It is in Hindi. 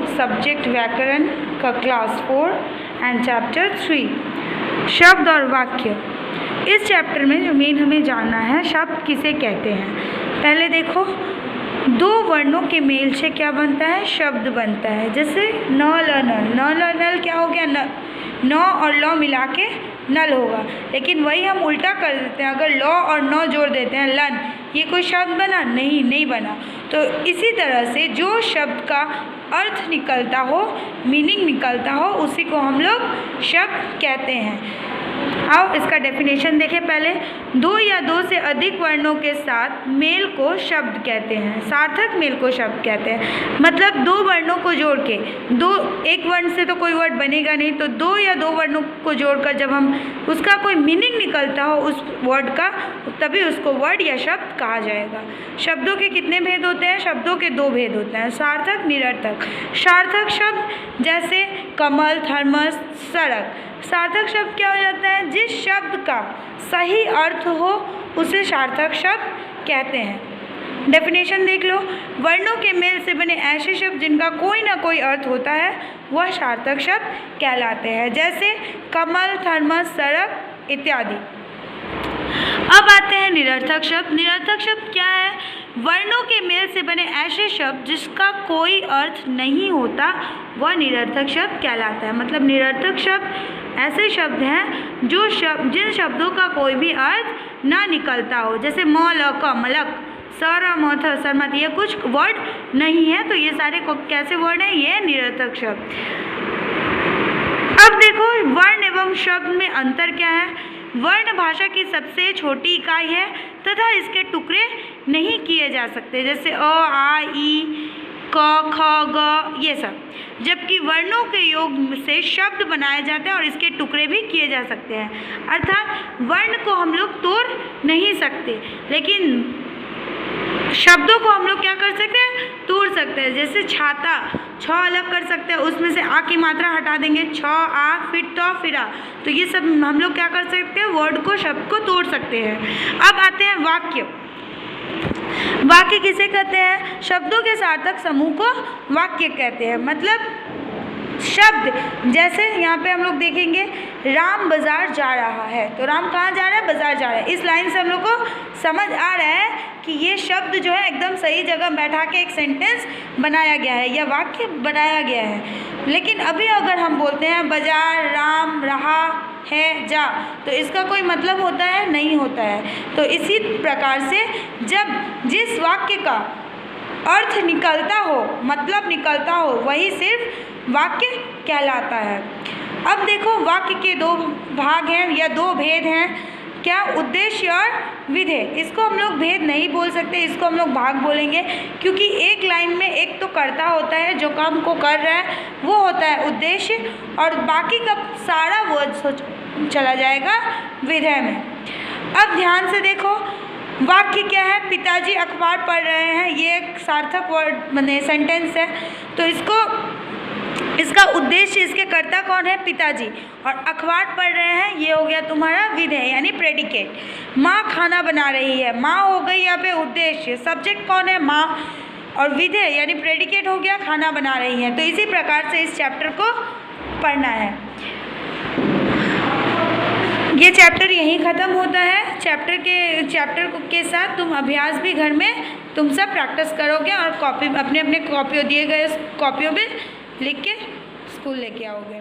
सब्जेक्ट व्याकरण का क्लास 4 एंड चैप्टर 3 शब्द और वाक्य। इस चैप्टर में जो मेन हमें जानना है, शब्द किसे कहते हैं। पहले देखो, दो वर्णों के मेल से क्या बनता है, शब्द बनता है। जैसे न ल नल, न ल नल क्या हो गया, न और ल मिला के नल होगा। लेकिन वही हम उल्टा कर देते हैं, अगर ल और न जोड़ देते हैं लन, ये कोई शब्द बना? नहीं बना। तो इसी तरह से जो शब्द का अर्थ निकलता हो, मीनिंग निकलता हो, उसी को हम लोग शब्द कहते हैं। आओ इसका डेफिनेशन देखें। पहले, दो या दो से अधिक वर्णों के साथ मेल को शब्द कहते हैं। सार्थक मेल को शब्द कहते हैं। मतलब दो वर्णों को जोड़ के, एक वर्ण से तो कोई वर्ड बनेगा नहीं, तो दो या दो वर्णों को जोड़कर जब हम उसका कोई मीनिंग निकलता हो उस वर्ड का, तभी उसको वर्ड या शब्द कहा जाएगा। शब्दों के कितने भेद होते हैं? शब्दों के दो भेद होते हैं, सार्थक, निरर्थक। सार्थक शब्द जैसे कमल, थर्मस, सड़क। सार्थक शब्द क्या हो जाता है? जिस शब्द का सही अर्थ हो उसे सार्थक शब्द कहते हैं। डेफिनेशन देख लो, वर्णों के मेल से बने ऐसे शब्द जिनका कोई ना कोई अर्थ होता है वह सार्थक शब्द कहलाते हैं। जैसे कमल, थर्मस, सड़क इत्यादि। अब आते हैं निरर्थक शब्द। निरर्थक शब्द क्या है? वर्णों के मेल से बने ऐसे शब्द जिसका कोई अर्थ नहीं होता वह निरर्थक शब्द कहलाता है। मतलब निरर्थक शब्द ऐसे शब्द हैं जिन शब्दों का कोई भी अर्थ ना निकलता हो। जैसे म, ल, क, मलक, सर, मथ, सरमत, ये कुछ वर्ड नहीं है, तो ये सारे कैसे वर्ड हैं? ये निरर्थक शब्द। अब देखो, वर्ण एवं शब्द में अंतर क्या है। वर्ण भाषा की सबसे छोटी इकाई है तथा इसके टुकड़े नहीं किए जा सकते। जैसे अ, आ, ई, क, ख, ग, ये सब। जबकि वर्णों के योग से शब्द बनाए जाते हैं और इसके टुकड़े भी किए जा सकते हैं। अर्थात वर्ण को हम लोग तोड़ नहीं सकते, लेकिन शब्दों को हम लोग क्या कर सकते हैं? तोड़ सकते हैं। जैसे छाता, छ अलग कर सकते हैं, उसमें से आ की मात्रा हटा देंगे, छ, आ, फिर तो, फिर आ। तो ये सब हम लोग क्या कर सकते हैं? वर्ड को, शब्द को तोड़ सकते हैं। अब आते हैं वाक्य। वाक्य किसे कहते हैं? शब्दों के सार्थक समूह को वाक्य कहते हैं। मतलब शब्द, जैसे यहाँ पे हम लोग देखेंगे, राम बाजार जा रहा है, तो राम कहाँ जा रहा है? बाजार जा रहा है। इस लाइन से हम लोग को समझ आ रहा है कि ये शब्द जो है एकदम सही जगह बैठा के एक सेंटेंस बनाया गया है या वाक्य बनाया गया है। लेकिन अभी अगर हम बोलते हैं बाजार राम रहा है जा, तो इसका कोई मतलब होता है? नहीं होता है। तो इसी प्रकार से जब जिस वाक्य का अर्थ निकलता हो, मतलब निकलता हो, वही सिर्फ वाक्य कहलाता है। अब देखो, वाक्य के दो भाग हैं या दो भेद हैं। क्या? उद्देश्य और विधेय। इसको हम लोग भेद नहीं बोल सकते, इसको हम लोग भाग बोलेंगे, क्योंकि एक लाइन में एक तो कर्ता होता है जो काम को कर रहा है, वो होता है उद्देश्य, और बाकी का सारा वर्ड चला जाएगा विधेय में। अब ध्यान से देखो, वाक्य क्या है? पिताजी अखबार पढ़ रहे हैं, ये एक सार्थक वर्ड माने सेंटेंस है। तो इसका उद्देश्य, इसके कर्ता कौन है? पिताजी। और अखबार पढ़ रहे हैं, ये हो गया तुम्हारा विधेय यानी प्रेडिकेट। माँ खाना बना रही है, माँ हो गई यहाँ पे उद्देश्य, सब्जेक्ट कौन है? माँ, और विधेय यानी प्रेडिकेट हो गया खाना बना रही है। तो इसी प्रकार से इस चैप्टर को पढ़ना है। ये चैप्टर यहीं ख़त्म होता है। चैप्टर के साथ तुम अभ्यास भी घर में तुम सब प्रैक्टिस करोगे और कॉपी अपने कॉपियों दिए गए कॉपियों में लिख के स्कूल लेके आओगे।